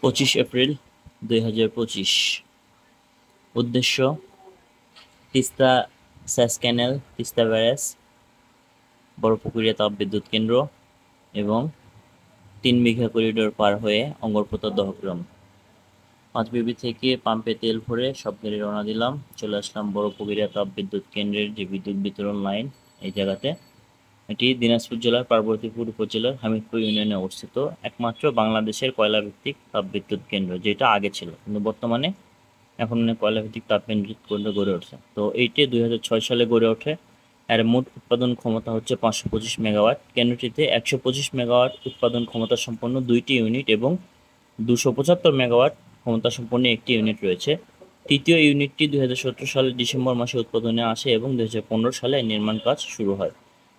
25 April 2025। উদ্দেশ্য: তিস্তা সেচ ক্যানেল, Teesta barrage, Barapukuria তাপবিদ্যুৎ কেন্দ্র এবং 3 বিঘা করিডোর পার হয়ে অঙ্গরপোতা দহগ্রাম। পাঁচবিবি থেকে পাম্পে তেল ভরে সব গাড়ি রওনা দিলাম। চলে আসলাম বড়পুকুরিয়া তাপবিদ্যুৎ কেন্দ্রের যে বিদ্যুৎ বিতরণ লাইন, এই জায়গাতে। এটি দিনাজপুর জেলার পার্বতীপুর উপজেলার হামিদপুর ইউনিয়নে অবস্থিত একমাত্র বাংলাদেশের কয়লাভিত্তিক তাপবিদ্যুৎ কেন্দ্র, যেটা আগে ছিল, কিন্তু বর্তমানে এখন কয়লাভিত্তিক তাপবিদ্যুৎ কেন্দ্র গড়ে উঠছে। তো এইটি 2006 সালে গড়ে ওঠে। এর মোট উৎপাদন ক্ষমতা হচ্ছে 525 মেগাওয়াট। কেন্দ্রটিতে 125 মেগাওয়াট উৎপাদন ক্ষমতা সম্পন্ন 2টি ইউনিট এবং 275 মেগাওয়াট ক্ষমতা সম্পন্ন একটি ইউনিট রয়েছে। তৃতীয় ইউনিটটি 2017 সালের ডিসেম্বর মাসে উৎপাদনে আসে এবং 2015 সালে নির্মাণ কাজ শুরু হয়।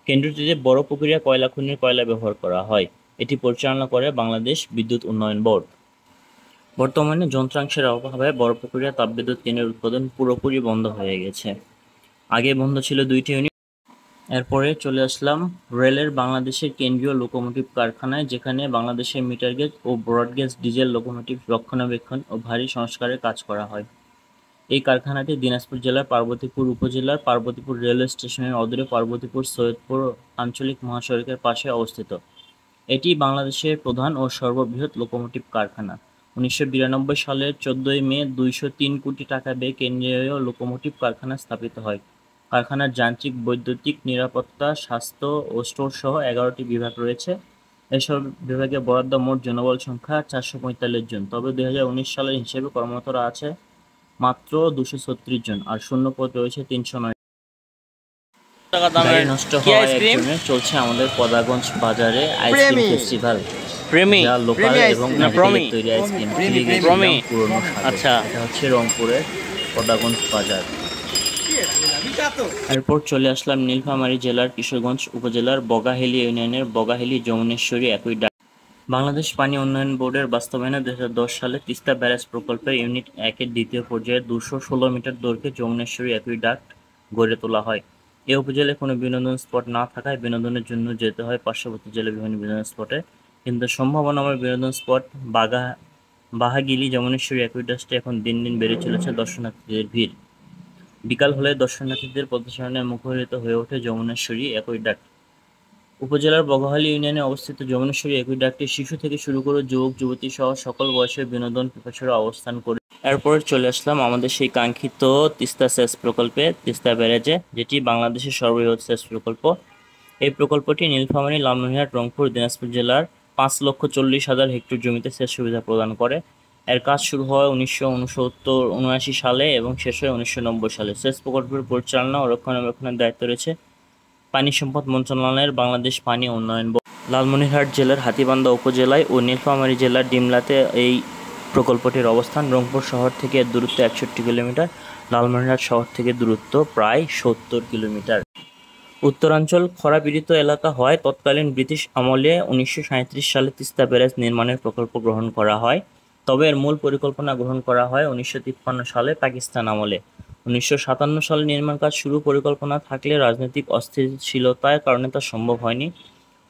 কেন্দ্রটিতে বড়পুকুরিয়া কয়লা খনির কয়লা ব্যবহার করা হয়। এটি পরিচালনা করে বাংলাদেশ বিদ্যুৎ উন্নয়ন বোর্ড। বর্তমানে যন্ত্রাংশের অভাবে বড়পুকুরিয়া তাপবিদ্যুৎ কেন্দ্রের উৎপাদন পুরোপুরি বন্ধ হয়ে গেছে। আগে বন্ধ ছিল 2টি ইউনিট। এরপরে চলে আসলাম রেলের বাংলাদেশের কেন্দ্রীয় লোকোমোটিভ কারখানায়, যেখানে বাংলাদেশের মিটার গেজ ও ব্রডগেজ ডিজেল লোকোমোটিভ রক্ষণাবেক্ষণ ও ভারী সংস্কারের কাজ করা হয়। এই কারখানাটি দিনাজপুর জেলার পার্বতীপুর উপজেলার পার্বতীপুর রেলওয়ে স্টেশনের অদূরে পার্বতীপুর সৈয়দপুর আঞ্চলিক মহাসড়কের পাশে অবস্থিত। এটি বাংলাদেশের প্রধান ও সর্ববৃহৎ লোকোমোটিভ কারখানা। 1992 সালের 14 মে 203 কোটি টাকা ব্যয়ে কেন্দ্রীয় লোকোমোটিভ কারখানা স্থাপিত হয়। কারখানার যান্ত্রিক, বৈদ্যুতিক, নিরাপত্তা, স্বাস্থ্য ও স্টোর সহ 11টি বিভাগ রয়েছে। এসব বিভাগে বরাদ্দ মোট জনবল সংখ্যা 445 জন। তবে 2019 সালের হিসেবে কর্মরতরা আছে মাত্র 236 জন, আর শূন্য পদ রয়েছে 309। গাড়ি নষ্ট হওয়ায় একজনের চলছে আমাদের পদাগঞ্জ বাজারে আইসক্রিম ফেস্টিভ্যাল। যা লোকাল এবং নারিকেলের তৈরি আইসক্রিম। পুরনো স্বাদের। আচ্ছা, এটা হচ্ছে রংপুরের পদাগঞ্জ বাজার। এরপর চলে আসলাম নীলফামারী জেলার কিশোরগঞ্জ উপজেলার বগাহেলি ইউনিয়নের বগাহেলি যমুনেশ্বরী একই ডাক। বাংলাদেশ পানি উন্নয়ন বোর্ডের বাস্তবায়নে 2010 সালে তিস্তা ব্যারেজ প্রকল্পের ইউনিট 1-এর দ্বিতীয় পর্যায়ে 216 মিটার দৈর্ঘ্যে যমুনেশ্বরী অ্যাকুইডাক্ট গড়ে তোলা হয়। এই উপজেলায় কোনো বিনোদন স্পট না থাকায় বিনোদনের জন্য যেতে হয় পার্শ্ববর্তী জেলার বিভিন্ন বিনোদন স্পটে। কিন্তু সম্ভাবনাময় বিনোদন স্পট বাহাগিলি যমুনেশ্বরী অ্যাকুইডাক্টে এখন দিন দিন বেড়ে চলেছে দর্শনার্থীদের ভিড়। বিকাল হলে দর্শনার্থীদের পদচারণায় মুখরিত হয়ে ওঠে যমুনেশ্বরী অ্যাকুইডাক্ট। উপজেলার বগাহালী ইউনিয়নে অবস্থিত যমুনেশ্বরী অ্যাকুইডাক্টে শিশু থেকে শুরু করে যুবক যুবতী সহ সকল বয়সের বিনোদন পিপাসুরা অবস্থান করে। এরপর চলে আসলাম আমাদের সেই কাঙ্ক্ষিত তিস্তা সেচ প্রকল্পে, তিস্তা ব্যারেজে, যেটি বাংলাদেশের সর্ববৃহৎ সেচ প্রকল্প। এই প্রকল্পটি নীলফামারী, লালমনিরহাট, রংপুর, দিনাজপুর জেলার 5,40,000 হেক্টর জমিতে সেচ সুবিধা প্রদান করে। এর কাজ শুরু হয় 1979 সালে এবং শেষ হয় 1990 সালে। সেচ প্রকল্পের পরিচালনা ও রক্ষণাবেক্ষণের দায়িত্ব রয়েছে পানি সম্পদ মন্ত্রণালয়ের বাংলাদেশ পানি উন্নয়ন বোর্ড। লালমনিরহাট জেলার হাতীবান্ধা উপজেলায় ও নীলফামারী জেলার ডিমলাতে এই প্রকল্পটির অবস্থান। রংপুর শহর থেকে দূরত্ব 61 কিলোমিটার, লালমনিরহাট শহর থেকে দূরত্ব প্রায় 70 কিলোমিটার। উত্তরাঞ্চল খরাপীড়িত এলাকা হয় তৎকালীন ব্রিটিশ আমলে 1937 সালে তিস্তা ব্যারেজ নির্মাণের প্রকল্প গ্রহণ করা হয়। তবে এর মূল পরিকল্পনা গ্রহণ করা হয় 1953 সালে পাকিস্তান আমলে। 1957 সালে নির্মাণ কাজ শুরু পরিকল্পনা থাকলে রাজনৈতিক অস্থিতিশীলতার কারণে তা সম্ভব হয়নি।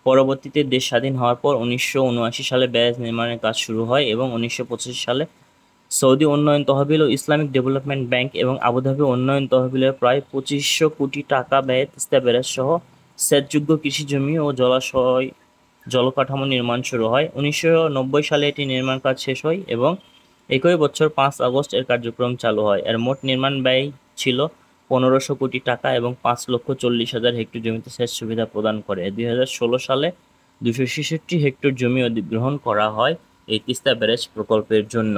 পরবর্তীতে দেশ স্বাধীন হওয়ার পর 1979 সালে ব্যারেজ নির্মাণের কাজ শুরু হয় এবং 1925 সালে সৌদি উন্নয়ন তহবিল ও ইসলামিক ডেভেলপমেন্ট ব্যাংক এবং আবুধাবি উন্নয়ন তহবিলের প্রায় 2500 কোটি টাকা ব্যয়ে তিস্তা ব্যারেজ সহ সেচযোগ্য কৃষি জমি ও জলকাঠামো নির্মাণ শুরু হয়। 1990 সালে এটি নির্মাণ কাজ শেষ হয় এবং একই বছর 5 আগস্ট এর কার্যক্রম চালু হয়। এর মোট নির্মাণ ব্যয় ছিল 1500 কোটি টাকা এবং 5,40,000 হেক্টর জমিতে সেচ সুবিধা প্রদান করে। 2016 সালে 266 হেক্টর জমি অধিগ্রহণ করা হয় এই তিস্তা ব্যারেজ প্রকল্পের জন্য।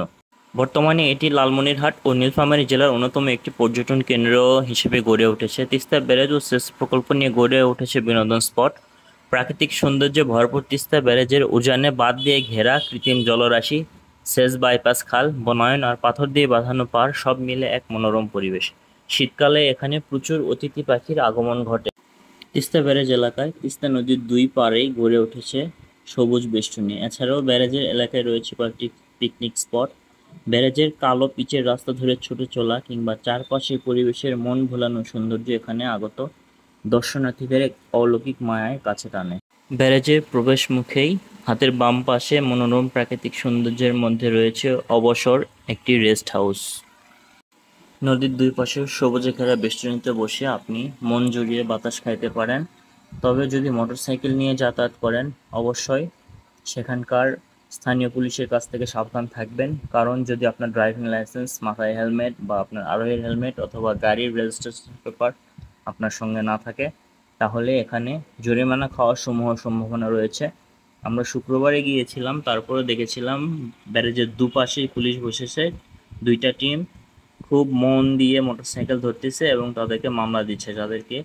বর্তমানে এটি লালমনিরহাট ও নীলফামারী জেলার অন্যতম একটি পর্যটন কেন্দ্র হিসেবে গড়ে উঠেছে। তিস্তা ব্যারেজ ও সেচ প্রকল্প নিয়ে গড়ে উঠেছে বিনোদন স্পট। প্রাকৃতিক সৌন্দর্যে ভরপুর তিস্তা ব্যারেজের উজানে বাঁধ দিয়ে ঘেরা কৃত্রিম জলরাশি, সেচ বাইপাস খাল, বনায়ন আর পাথর দিয়ে বাঁধানো পাড়, সব মিলে এক মনোরম পরিবেশ। শীতকালে এখানে প্রচুর অতিথি পাখির আগমন ঘটে। তিস্তা ব্যারেজ এলাকায় তিস্তা নদীর দুই পাড়েই গড়ে উঠেছে সবুজ বেষ্টনী। এছাড়াও ব্যারেজের এলাকায় রয়েছে কয়েকটি পিকনিক স্পট। ব্যারেজের কালো পিচের রাস্তা ধরে ছুটে চলা কিংবা চারপাশের পরিবেশের মন ভোলানো সৌন্দর্য এখানে আগত দর্শনার্থীদের এক অলৌকিক মায়ায় কাছে টানে। ব্যারেজের প্রবেশ মুখেই হাতের বাম পাশে মনোরম প্রাকৃতিক সৌন্দর্যের মধ্যে রয়েছে অবসর একটি রেস্ট হাউস। নদীর দুই পাশে সবুজে ঘেরা বেষ্টনীতে বসে আপনি মন জুড়িয়ে বাতাস খাইতে পারেন। তবে যদি মোটরসাইকেল নিয়ে যাতায়াত করেন অবশ্যই সেখানকার স্থানীয় পুলিশের কাছ থেকে সাবধান থাকবেন, কারণ যদি আপনার ড্রাইভিং লাইসেন্স, মাথায় হেলমেট বা আপনার আরোহীর হেলমেট অথবা গাড়ির রেজিস্ট্রেশন পেপার আপনার সঙ্গে না থাকে তাহলে এখানে জরিমানা খাওয়ার সম্ভাবনা রয়েছে। আমরা শুক্রবারে গিয়েছিলাম, তারপরে দেখেছিলাম ব্যারেজের দুপাশেই পুলিশ বসেছে, দুইটা টিম খুব মন দিয়ে মোটরসাইকেল ধরতেছে এবং তাদেরকে মামলা দিচ্ছে যাদেরকে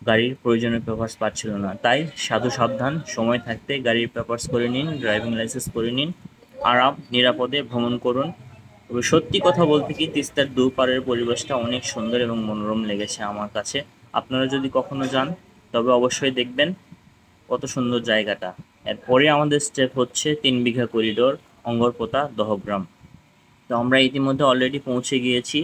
গাড়ির প্রয়োজনীয় পেপারস পাচ্ছিল না। তাই সাধু সাবধান, সময় থাকতে গাড়ির পেপারস করে নিন, ড্রাইভিং লাইসেন্স করে নিন, আরাম নিরাপদে ভ্রমণ করুন। তবে সত্যি কথা বলতে কি, তিস্তার দুপারের পরিবেশটা অনেক সুন্দর এবং মনোরম লেগেছে আমার কাছে। আপনারা যদি কখনো যান তবে অবশ্যই দেখবেন কত সুন্দর জায়গাটা। এরপরে আমাদের স্টেপ হচ্ছে 3 বিঘা করিডোর, অঙ্গরপোতা, দহগ্রাম। তো আমরা ইতিমধ্যে অলরেডি পৌঁছে গিয়েছি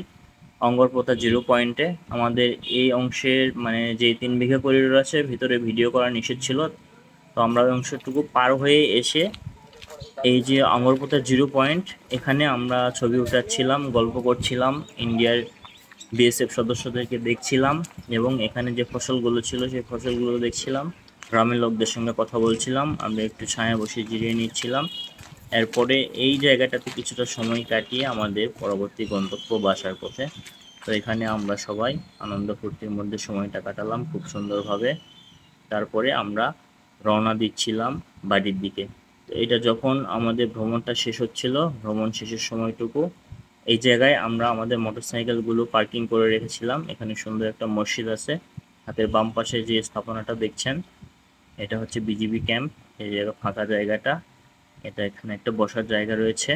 অঙ্গরপোতা 0 পয়েন্টে। আমাদের এই অংশের মানে যে 3 বিঘা করিডোর আছে ভিতরে ভিডিও করা নিষেধ ছিল, তো আমরা ওই অংশটুকু পার হয়ে এসে এই যে অঙ্গরপোতা 0 পয়েন্ট, এখানে আমরা ছবি উঠাচ্ছিলাম, গল্প করছিলাম, ইন্ডিয়ার বিএসএফ সদস্যদেরকে দেখছিলাম এবং এখানে যে ফসলগুলো ছিল সেই ফসলগুলো দেখছিলাম, গ্রামের লোকদের সঙ্গে কথা বলছিলাম, আমরা একটু ছায়া বসে জিরিয়ে নিচ্ছিলাম। এরপরে এই জায়গাটাতে কিছুটা সময় কাটিয়ে আমাদের পরবর্তী গন্তব্য বাসার পথে। তো এখানে আমরা সবাই আনন্দ ফুর্তির মধ্যে সময়টা কাটালাম খুব সুন্দরভাবে। তারপরে আমরা রওনা দিচ্ছিলাম বাড়ির দিকে। তো এটা যখন আমাদের ভ্রমণটা শেষ হচ্ছিল, ভ্রমণ শেষের সময়টুকু এই জায়গায় আমরা আমাদের মোটরসাইকেলগুলো পার্কিং করে রেখেছিলাম। এখানে সুন্দর একটা মসজিদ আছে। হাতের বাম পাশে যে স্থাপনাটা দেখছেন এটা হচ্ছে বিজিবি ক্যাম্প। এই জায়গা ফাঁকা জায়গাটা, এটা এখানে একটা বসার জায়গা রয়েছে।